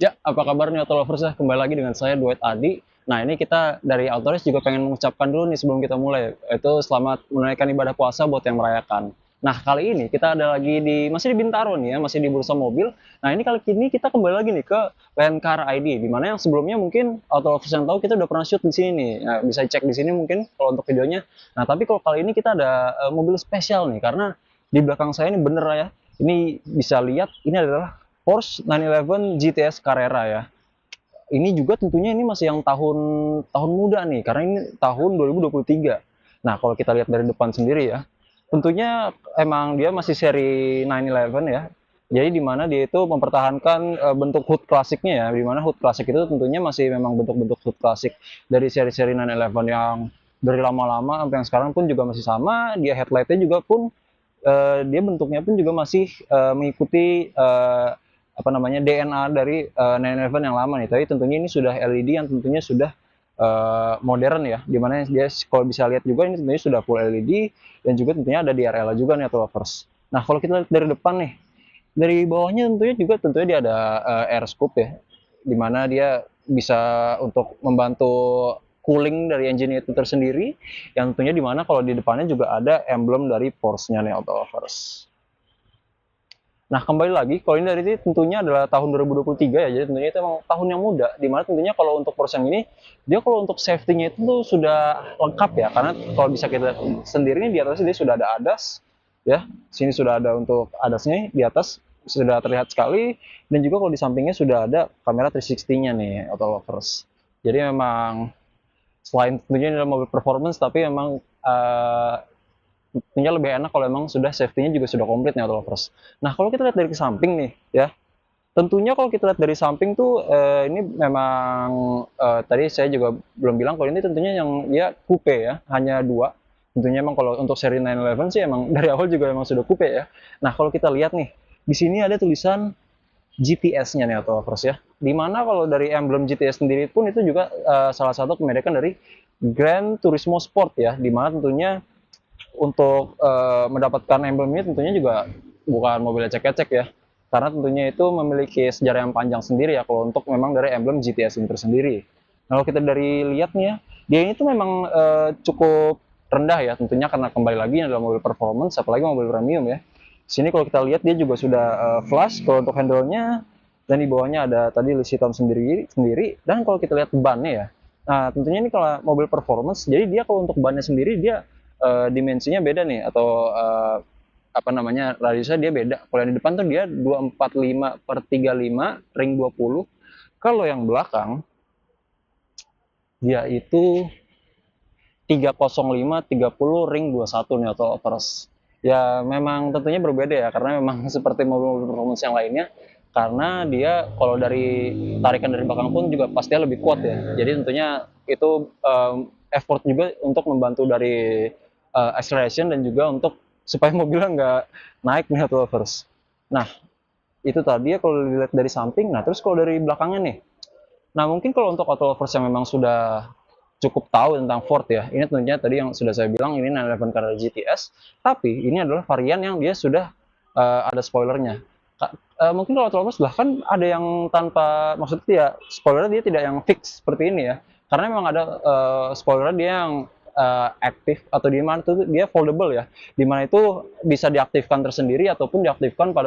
Ya, apa kabar nih Auto Lovers ya? Kembali lagi dengan saya Duet Adi. Nah, ini kita dari Autoris juga pengen mengucapkan dulu nih sebelum kita mulai, itu selamat menunaikan ibadah puasa buat yang merayakan. Nah, kali ini kita ada lagi masih di Bintaro nih ya, masih di bursa mobil. Nah, ini kali ini kita kembali lagi nih ke Landcar ID, di mana yang sebelumnya mungkin Auto Lovers yang tahu kita udah pernah shoot di sini nih. Nah, bisa cek di sini mungkin kalau untuk videonya. Nah, tapi kalau kali ini kita ada mobil spesial nih, karena di belakang saya ini bener ya, ini bisa lihat ini adalah Porsche 911 GTS Carrera ya. Ini juga tentunya ini masih yang tahun tahun muda nih, karena ini tahun 2023. Nah, kalau kita lihat dari depan sendiri ya, tentunya emang dia masih seri 911 ya. Jadi di mana dia itu mempertahankan bentuk hood klasiknya ya, di mana hood klasik itu tentunya masih memang bentuk-bentuk hood klasik dari seri-seri 911 yang dari lama-lama sampai yang sekarang pun juga masih sama. Dia headlightnya juga pun dia bentuknya pun juga masih mengikuti apa namanya DNA dari 911 yang lama nih. Tapi tentunya ini sudah LED yang tentunya sudah modern ya. Dimana dia kalau bisa lihat juga ini tentunya sudah full LED dan juga tentunya ada DRL juga nih atau lovers. Nah kalau kita lihat dari depan nih, dari bawahnya tentunya dia ada air scoop ya, dimana dia bisa untuk membantu cooling dari engine itu tersendiri, yang tentunya dimana kalau di depannya juga ada emblem dari Porsche-nya nih Auto Lovers. Nah kembali lagi, kalau ini dari ini tentunya adalah tahun 2023 ya, jadi tentunya itu emang tahun yang muda, dimana tentunya kalau untuk Porsche yang ini, dia kalau untuk safety-nya itu tuh sudah lengkap ya, karena kalau bisa kita lihat sendiri di atasnya dia sudah ada ADAS, ya, sini sudah ada untuk ADAS-nya di atas, sudah terlihat sekali, dan juga kalau di sampingnya sudah ada kamera 360-nya nih, Auto Lovers. Jadi memang selain tentunya ini adalah mobil performance, tapi memang tentunya lebih enak kalau memang sudah safety-nya juga sudah komplit nih Auto Lovers. Nah kalau kita lihat dari samping nih ya, tentunya kalau kita lihat dari samping tuh ini memang tadi saya juga belum bilang kalau ini tentunya yang dia coupe ya, hanya dua. Tentunya emang kalau untuk seri 911 sih emang dari awal juga emang sudah coupe ya. Nah kalau kita lihat nih, di sini ada tulisan GTS-nya nih Auto Lovers ya. Dimana kalau dari emblem GTS sendiri pun itu juga salah satu kemerdekaan dari Gran Turismo Sport ya, dimana tentunya untuk mendapatkan emblem ini tentunya juga bukan mobil ecek-ecek ya, karena tentunya itu memiliki sejarah yang panjang sendiri ya kalau untuk memang dari emblem GTS ini tersendiri. Nah, kalau kita dari lihat nih ya, dia ini tuh memang cukup rendah ya tentunya, karena kembali lagi ini adalah mobil performance apalagi mobil premium ya. Sini kalau kita lihat dia juga sudah flush kalau untuk handle-nya, dan di bawahnya ada tadi list hitam sendiri. Dan kalau kita lihat bannya ya, nah tentunya ini kalau mobil performance, jadi dia kalau untuk bannya sendiri dia dimensinya beda nih, atau apa namanya, radiusnya dia beda. Kalau yang di depan tuh dia 245 per 35 ring 20. Kalau yang belakang dia itu 305 30 ring 21 nih atau overus. Ya memang tentunya berbeda ya, karena memang seperti mobil-mobil performance yang lainnya, karena dia kalau dari tarikan dari belakang pun juga pastinya lebih kuat ya. Jadi tentunya itu effort juga untuk membantu dari acceleration dan juga untuk supaya mobilnya nggak naik nih atau lovers. Nah itu tadi ya kalau dilihat dari samping. Nah terus kalau dari belakangnya nih, nah mungkin kalau untuk auto lovers yang memang sudah cukup tahu tentang Ford ya, ini tentunya tadi yang sudah saya bilang ini 911 Carrera GTS, tapi ini adalah varian yang dia sudah ada spoilernya. Mungkin kalau auto lovers bahkan ada yang tanpa, maksudnya ya spoilernya dia tidak yang fix seperti ini ya, karena memang ada spoilernya dia yang aktif, atau di mana tuh dia foldable ya, di mana itu bisa diaktifkan tersendiri ataupun diaktifkan pada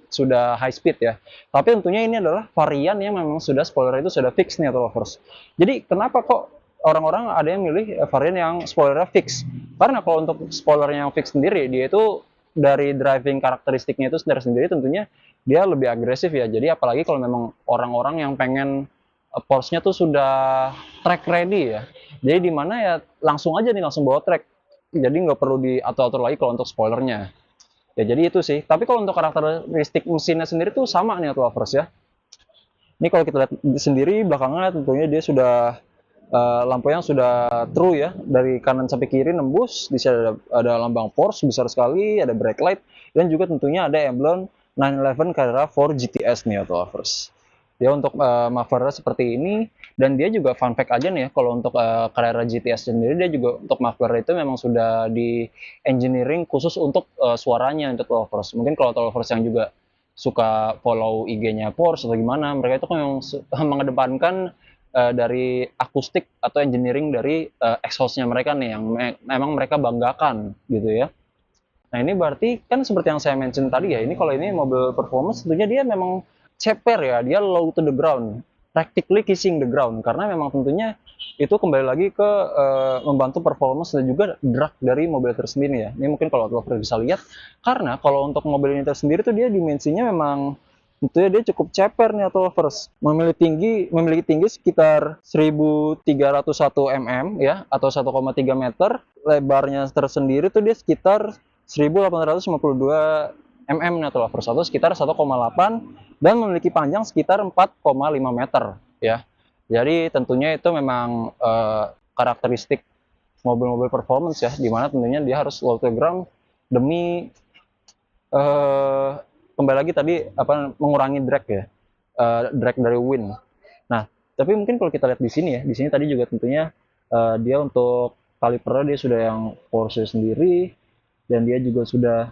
sudah high speed ya. Tapi tentunya ini adalah varian yang memang sudah spoiler itu sudah fix nih atau lovers. Jadi kenapa kok orang-orang ada yang milih varian yang spoilernya fix? Karena kalau untuk spoilernya yang fix sendiri, dia itu dari driving karakteristiknya itu sendiri tentunya dia lebih agresif ya. Jadi apalagi kalau memang orang-orang yang pengen Porsche-nya tuh sudah track ready ya. Jadi di mana ya langsung aja nih, langsung bawa track. Jadi nggak perlu diatur-atur lagi kalau untuk spoilernya. Ya jadi itu sih. Tapi kalau untuk karakteristik mesinnya sendiri tuh sama nih atau lovers ya. Ini kalau kita lihat sendiri belakangnya tentunya dia sudah lampunya sudah true ya, dari kanan sampai kiri nembus. Di sini ada lambang Porsche besar sekali, ada brake light, dan juga tentunya ada emblem 911 Carrera 4 GTS nih atau lovers. Dia untuk muffler seperti ini, dan dia juga fun fact aja nih ya, kalau untuk Carrera GTS sendiri dia juga untuk muffler itu memang sudah di engineering khusus untuk suaranya untuk lovers. Mungkin kalau lovers yang juga suka follow IG-nya Porsche atau gimana, mereka itu kan yang mengedepankan dari akustik atau engineering dari exhaust-nya mereka nih yang memang mereka banggakan gitu ya. Nah ini berarti kan seperti yang saya mention tadi ya, ini kalau ini mobil performance tentunya dia memang ceper ya, dia low to the ground, practically kissing the ground, karena memang tentunya itu kembali lagi ke membantu performance dan juga drag dari mobil tersendiri ya. Ini mungkin kalau lo bisa lihat, karena kalau untuk mobil ini tersendiri tuh dia dimensinya memang tentunya dia cukup ceper nih atau lovers, memiliki tinggi sekitar 1301 mm ya atau 1,3 meter, lebarnya tersendiri tuh dia sekitar 1852 mm nih atau lovers, atau sekitar 1,8, dan memiliki panjang sekitar 4,5 meter ya. Jadi tentunya itu memang karakteristik mobil-mobil performance ya, dimana tentunya dia harus low to the ground demi kembali lagi tadi mengurangi drag ya, drag dari wind. Nah, tapi mungkin kalau kita lihat di sini ya, di sini tadi juga tentunya dia untuk kalipernya dia sudah yang Porsche sendiri, dan dia juga sudah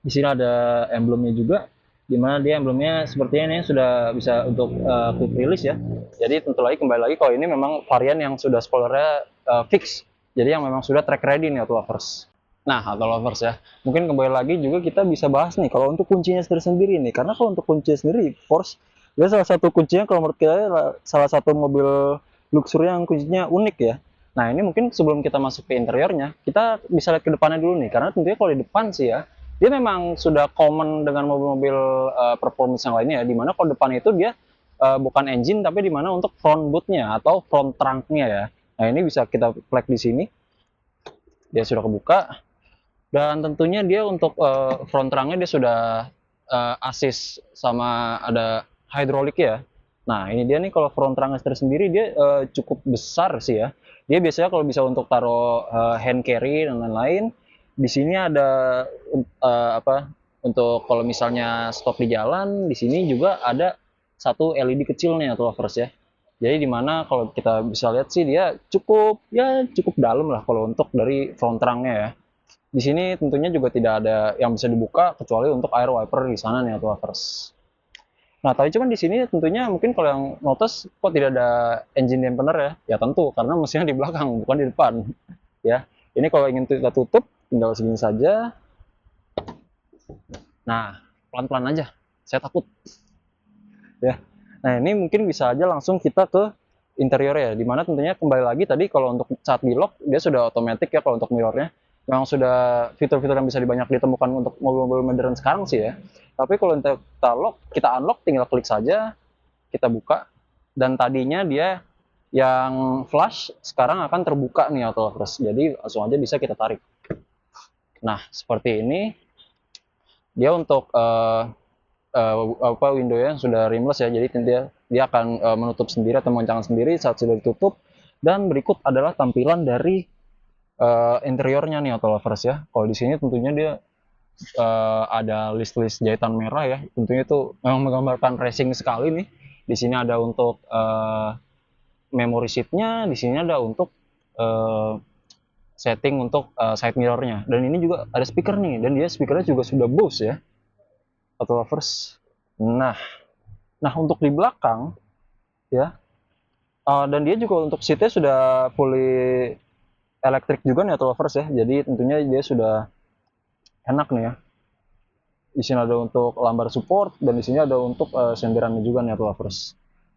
di sini ada emblemnya juga, di mana dia emblemnya sepertinya ini sudah bisa untuk quick release ya. Jadi tentu lagi kembali lagi kalau ini memang varian yang sudah spoilernya fix, jadi yang memang sudah track ready nih auto lovers. Nah, auto lovers ya, mungkin kembali lagi juga kita bisa bahas nih kalau untuk kuncinya sendiri nih, karena kalau untuk kuncinya sendiri Porsche dia salah satu kuncinya kalau menurut kita salah satu mobil luxury yang kuncinya unik ya. Nah ini mungkin sebelum kita masuk ke interiornya, kita bisa lihat ke depannya dulu nih, karena tentunya kalau di depan sih ya, dia memang sudah common dengan mobil-mobil performance yang lainnya ya, dimana kalau depan itu dia bukan engine, tapi dimana untuk front bootnya atau front trunknya ya. Nah ini bisa kita flag di sini, dia sudah kebuka, dan tentunya dia untuk front trunknya dia sudah assist sama ada hidrolik ya. Nah ini dia nih, kalau front trunknya sendiri dia cukup besar sih ya. Dia biasanya kalau bisa untuk taruh hand carry dan lain-lain. Di sini ada untuk kalau misalnya stop di jalan, di sini juga ada satu LED kecil nih atau lovers ya. Jadi dimana kalau kita bisa lihat sih dia cukup dalam lah kalau untuk dari front trunknya ya. Di sini tentunya juga tidak ada yang bisa dibuka kecuali untuk air wiper di sana nih atau lovers. Nah, tapi cuman di sini tentunya mungkin kalau yang notice kok tidak ada engine dampener ya? Ya tentu karena mesinnya di belakang bukan di depan. Ya, ini kalau ingin kita tutup tinggal segini saja. Nah, pelan-pelan aja. Saya takut. Ya. Nah, ini mungkin bisa aja langsung kita ke interior ya. Dimana tentunya kembali lagi tadi kalau untuk saat di lock dia sudah otomatis ya kalau untuk mirrornya. Memang sudah fitur-fitur yang bisa banyak ditemukan untuk mobil-mobil modern sekarang sih ya. Tapi kalau kita unlock tinggal klik saja, kita buka, dan tadinya dia yang flash sekarang akan terbuka nih auto lovers. Jadi langsung aja bisa kita tarik. Nah, seperti ini. Dia untuk window-nya sudah rimless ya, jadi dia akan menutup sendiri atau mengencangkan sendiri saat sudah ditutup. Dan berikut adalah tampilan dari interiornya nih auto lovers ya. Kalau di sini tentunya dia ada list-list jahitan merah ya, tentunya itu memang menggambarkan racing sekali nih. Di sini ada untuk memory seat-nya, di sini ada untuk setting untuk side mirror-nya, dan ini juga ada speaker nih, dan dia speakernya juga sudah Bose ya auto lovers. Nah untuk di belakang ya, dan dia juga untuk seatnya sudah fully elektrik juga nih auto lovers ya, jadi tentunya dia sudah enak nih ya. Di sini ada untuk lambar support, dan di sini ada untuk senderannya juga nih auto lovers.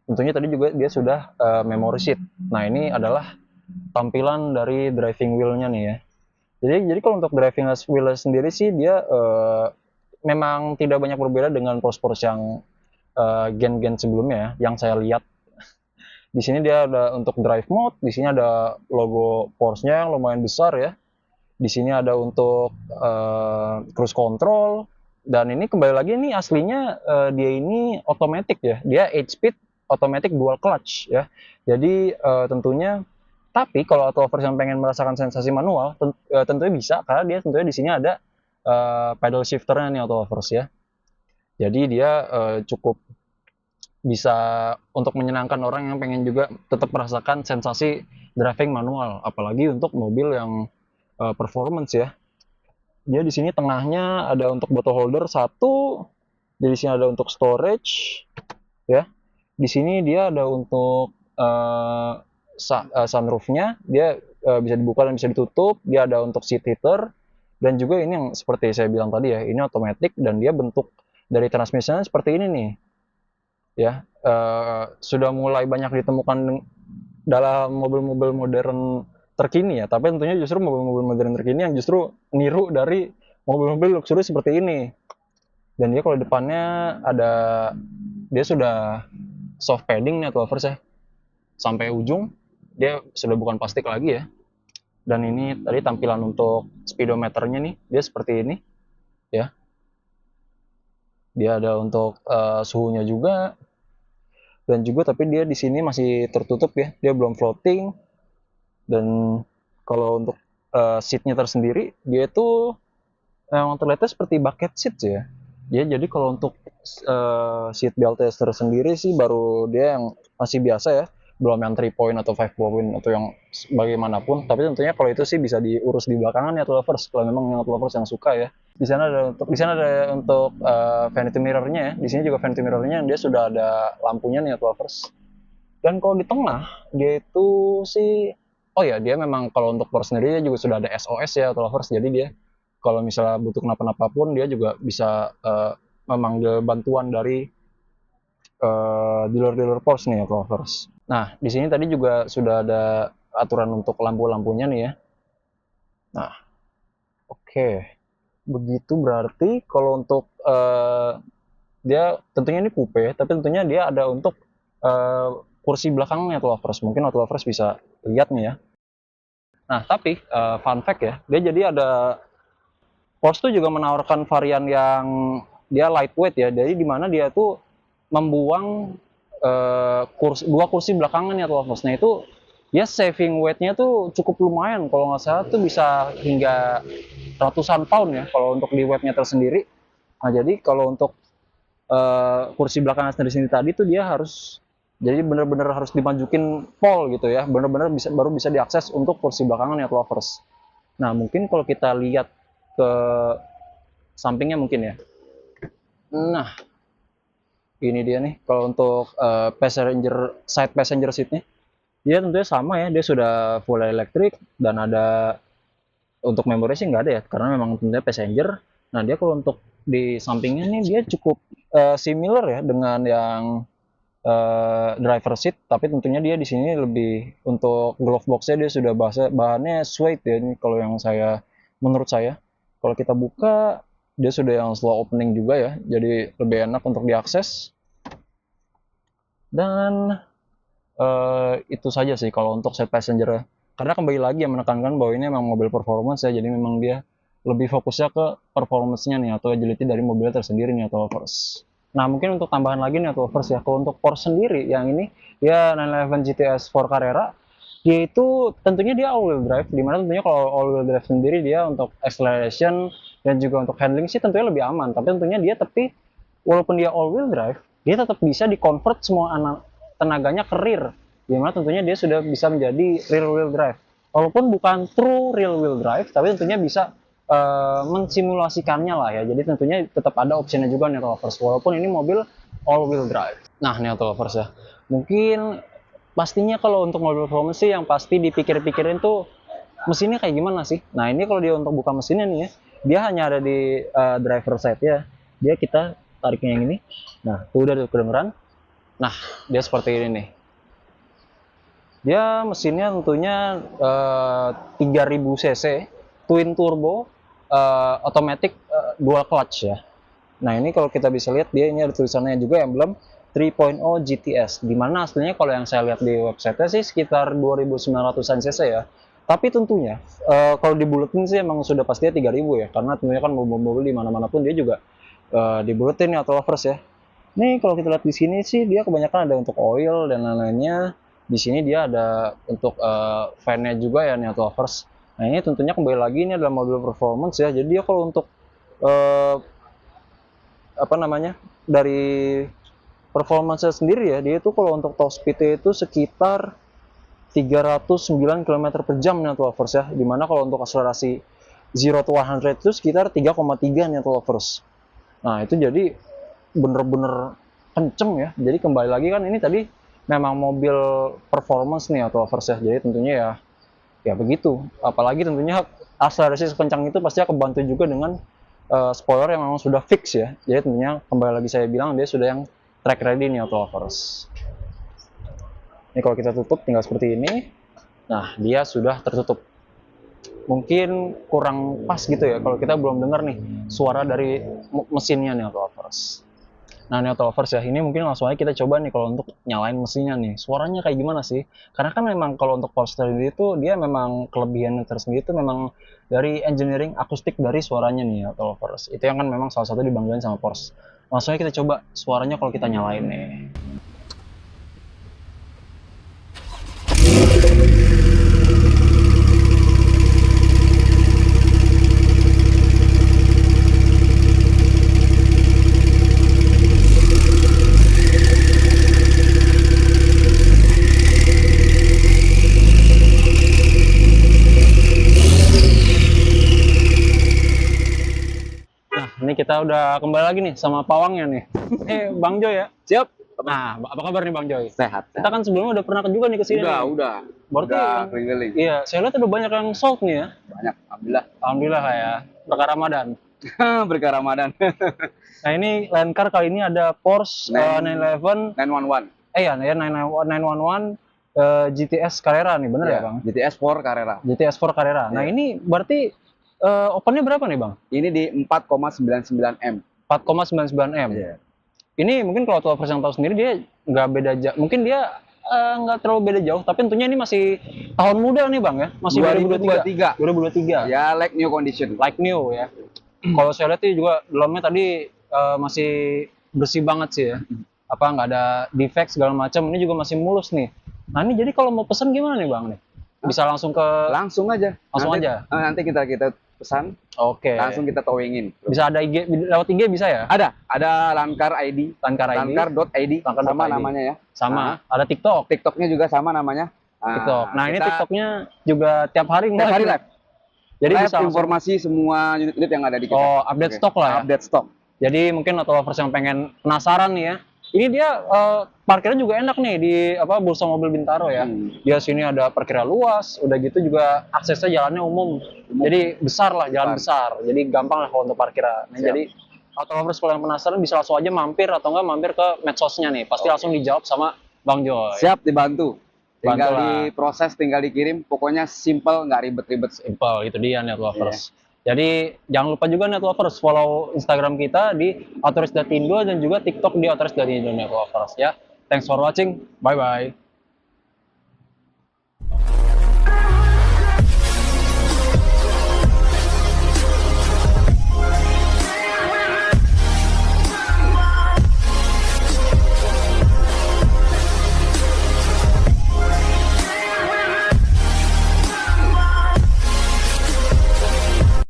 Tentunya tadi juga dia sudah memory seat. Nah ini adalah tampilan dari driving wheel-nya nih ya. Jadi kalau untuk driving wheel sendiri sih dia memang tidak banyak berbeda dengan Porsche yang gen-gen sebelumnya ya, yang saya lihat. Di sini dia ada untuk drive mode, di sini ada logo Porsche-nya yang lumayan besar ya. Di sini ada untuk cruise control, dan ini kembali lagi ini aslinya dia ini otomatis ya. Dia 8-speed automatic dual clutch ya. Jadi tentunya, tapi kalau auto lovers yang pengen merasakan sensasi manual tentunya bisa, karena dia tentunya di sini ada pedal shifternya nih auto lovers ya. Jadi dia cukup bisa untuk menyenangkan orang yang pengen juga tetap merasakan sensasi driving manual, apalagi untuk mobil yang performance ya. Dia di sini tengahnya ada untuk bottle holder satu, Jadi di sini ada untuk storage, ya. Di sini dia ada untuk sunroofnya, dia bisa dibuka dan bisa ditutup. Dia ada untuk seat heater, dan juga ini yang seperti saya bilang tadi ya, ini otomatis dan dia bentuk dari transmisinya seperti ini nih, ya. Sudah mulai banyak ditemukan dalam mobil-mobil modern terkini ya, tapi tentunya justru mobil-mobil modern terkini yang justru niru dari mobil-mobil luxury seperti ini. Dan dia kalau depannya ada, dia sudah soft padding nih atau lovers ya, sampai ujung dia sudah bukan plastik lagi ya. Dan ini tadi tampilan untuk speedometernya nih, dia seperti ini ya. Dia ada untuk suhunya juga, dan juga tapi dia di sini masih tertutup ya, dia belum floating. Dan kalau untuk seatnya tersendiri, dia itu yang terlihatnya seperti bucket seat ya. Ya, jadi kalau untuk seat belt tersendiri sih baru dia yang masih biasa ya, belum yang 3 point atau 5 point atau yang bagaimanapun. Tapi tentunya kalau itu sih bisa diurus di belakangan ya lovers, kalau memang yang lovers yang suka ya. Di sana ada untuk vanity mirrornya ya. Di sini juga vanity mirrornya dia sudah ada lampunya nih lovers. Dan kalau di tengah dia itu sih, oh ya, dia memang kalau untuk Porsche sendiri dia juga sudah ada SOS ya lovers. Jadi dia kalau misalnya butuh kenapa-napa pun dia juga bisa memanggil bantuan dari dealer-dealer Porsche nih ya lovers. Nah, di sini tadi juga sudah ada aturan untuk lampu-lampunya nih ya. Nah, oke. Begitu berarti kalau untuk dia tentunya ini coupe, tapi tentunya dia ada untuk kursi belakangnya tuh lovers. Mungkin lovers bisa lihat nih ya. Nah, tapi fun fact ya, dia jadi ada, Porsche tuh juga menawarkan varian yang dia lightweight ya. Jadi di mana dia tuh membuang dua kursi belakangan ya tuh lovers. Nah, itu ya saving weight-nya tuh cukup lumayan. Kalau nggak salah tuh bisa hingga ratusan pound ya kalau untuk di weight-nya tersendiri. Nah, jadi kalau untuk kursi belakang sendiri tadi tuh dia harus, jadi benar-benar harus dimajukin pol gitu ya, benar-benar baru bisa diakses untuk kursi belakangan ya lovers. Nah, mungkin kalau kita lihat ke sampingnya mungkin ya. Nah, ini dia nih kalau untuk side passenger seatnya, dia tentunya sama ya, dia sudah full electric dan ada untuk memori sih nggak ada ya, karena memang tentunya passenger. Nah, dia kalau untuk di sampingnya nih dia cukup similar ya dengan yang driver seat, tapi tentunya dia di sini lebih untuk glove boxnya dia sudah bahannya suede ya. Ini kalau yang menurut saya, kalau kita buka dia sudah yang slow opening juga ya, jadi lebih enak untuk diakses. Dan itu saja sih kalau untuk set passenger, karena kembali lagi yang menekankan bahwa ini memang mobil performance ya, jadi memang dia lebih fokusnya ke performance-nya nih atau agility dari mobilnya tersendiri nih atau lovers. Nah, mungkin untuk tambahan lagi nih atau lovers ya, kalau untuk Porsche sendiri yang ini dia 911 GTS 4 Carrera, dia itu tentunya dia all wheel drive, dimana tentunya kalau all wheel drive sendiri dia untuk acceleration dan juga untuk handling sih tentunya lebih aman, tapi tentunya dia walaupun dia all wheel drive, dia tetap bisa di convert semua tenaganya ke rear, dimana tentunya dia sudah bisa menjadi rear wheel drive, walaupun bukan true rear wheel drive, tapi tentunya bisa mensimulasikannya lah ya. Jadi tentunya tetap ada opsinya juga nih lovers, walaupun ini mobil all wheel drive. Nah, nih lovers ya, mungkin pastinya kalau untuk mobil performance sih yang pasti dipikir-pikirin tuh mesinnya kayak gimana sih. Nah, ini kalau dia untuk buka mesinnya nih ya, dia hanya ada di driver side ya, dia kita tariknya yang ini. Nah, tuh udah kedengeran. Nah, dia seperti ini nih. Dia mesinnya tentunya 3000 cc, twin turbo, automatic, dual clutch ya. Nah, ini kalau kita bisa lihat dia ini ada tulisannya juga emblem 3.0 GTS, dimana aslinya kalau yang saya lihat di website sih sekitar 2900an cc ya. Tapi tentunya kalau dibuletin sih emang sudah pastinya 3000 ya, karena tentunya kan mobil-mobil di mana-mana pun dia juga dibuletin ya atau lovers ya. Nih kalau kita lihat di sini sih dia kebanyakan ada untuk oil dan lain-lainnya. Di sini dia ada untuk fan-nya juga ya nih atau lovers. Nah, ini tentunya kembali lagi ini adalah mobil performance ya. Jadi dia kalau untuk uh, apa namanya, dari performance sendiri ya, dia itu kalau untuk top speed itu sekitar 309 km per jam nih lovers ya, dimana kalau untuk akselerasi 0 to 100 itu sekitar 3,3 nih lovers. Nah, itu jadi bener-bener kenceng ya. Jadi kembali lagi kan ini tadi memang mobil performance nih atau lovers ya. Jadi tentunya ya begitu. Apalagi tentunya akselerasi sekencang itu pasti akan bantu juga dengan spoiler yang memang sudah fix ya. Jadi tentunya kembali lagi saya bilang dia sudah yang track ready nih auto lovers. Ini kalau kita tutup tinggal seperti ini. Nah, dia sudah tertutup. Mungkin kurang pas gitu ya kalau kita belum dengar nih suara dari mesinnya nih auto lovers. Nah, ini auto lovers ya, ini mungkin langsung aja kita coba nih kalau untuk nyalain mesinnya nih. Suaranya kayak gimana sih? Karena kan memang kalau untuk Porsche sendiri itu dia memang kelebihannya tersendiri itu memang dari engineering akustik dari suaranya nih auto lovers. Itu yang kan memang salah satu dibanggain sama Porsche. Langsung aja kita coba suaranya kalau kita nyalain nih. Nah, ini kita udah kembali lagi nih sama pawangnya nih. Bang Joy ya. Siap. Nah, apa kabar nih Bang Joy? Sehat. Kita kan sebelumnya udah pernah juga nih ke sini. Udah. Berarti Udah keliling-keliling. iya, saya lihat udah banyak yang sold nih ya. Banyak, alhamdulillah. Alhamdulillah ya. Berkah Ramadan. Berkah Ramadan. Nah, ini Land Car kali ini ada Porsche 911 911. ya 911 GTS Carrera nih, bener ya, Bang? GTS 4 Carrera. GTS 4 Carrera. Nah, ini berarti opennya berapa nih, Bang? Ini di 4,99 M. 4,99 M. Iya. Ini mungkin kalau lovers yang tahu sendiri dia nggak beda jauh. Mungkin dia nggak terlalu beda jauh, tapi tentunya ini masih tahun muda nih, Bang ya. Masih 2023. 2023. Ya, like new condition. Like new ya. Kalau saya lihat sih juga dalamnya tadi masih bersih banget sih ya. Apa nggak ada defect segala macam. Ini juga masih mulus nih. Nah, ini jadi kalau mau pesan gimana nih, Bang nih? Bisa langsung ke Langsung aja. Nanti kita pesan. Oke. Langsung kita towingin. Bisa ada IG lewat IG bisa ya? Ada Lankar ID. Lankar.id. Sama namanya ya. Sama. Ada TikTok. TikToknya juga sama namanya. TikTok. Nah, ini TikToknya juga tiap hari live. Jadi live bisa informasi semua unit yang ada di kita. Oh, update stok lah ya. Update stok. Jadi mungkin auto lovers yang pengen penasaran nih ya. Ini dia parkirnya juga enak nih di Bursa Mobil Bintaro ya. Dia sini ada parkirnya luas, udah gitu juga aksesnya jalannya umum. Jadi besar lah, jalan besar. Jadi gampang lah kalau untuk parkirnya. Nah, jadi auto lovers kalau yang penasaran bisa langsung aja mampir atau enggak mampir ke medsosnya nih. Pasti langsung dijawab sama Bang Joy. Siap dibantu. Tinggal Bantulah. diproses, tinggal dikirim. Pokoknya simple, nggak ribet-ribet. Simple, itu dia net lovers. Jadi jangan lupa juga net lovers follow Instagram kita di autoris.indo dan juga TikTok di autoris.indo net lovers ya. Thanks for watching. Bye bye.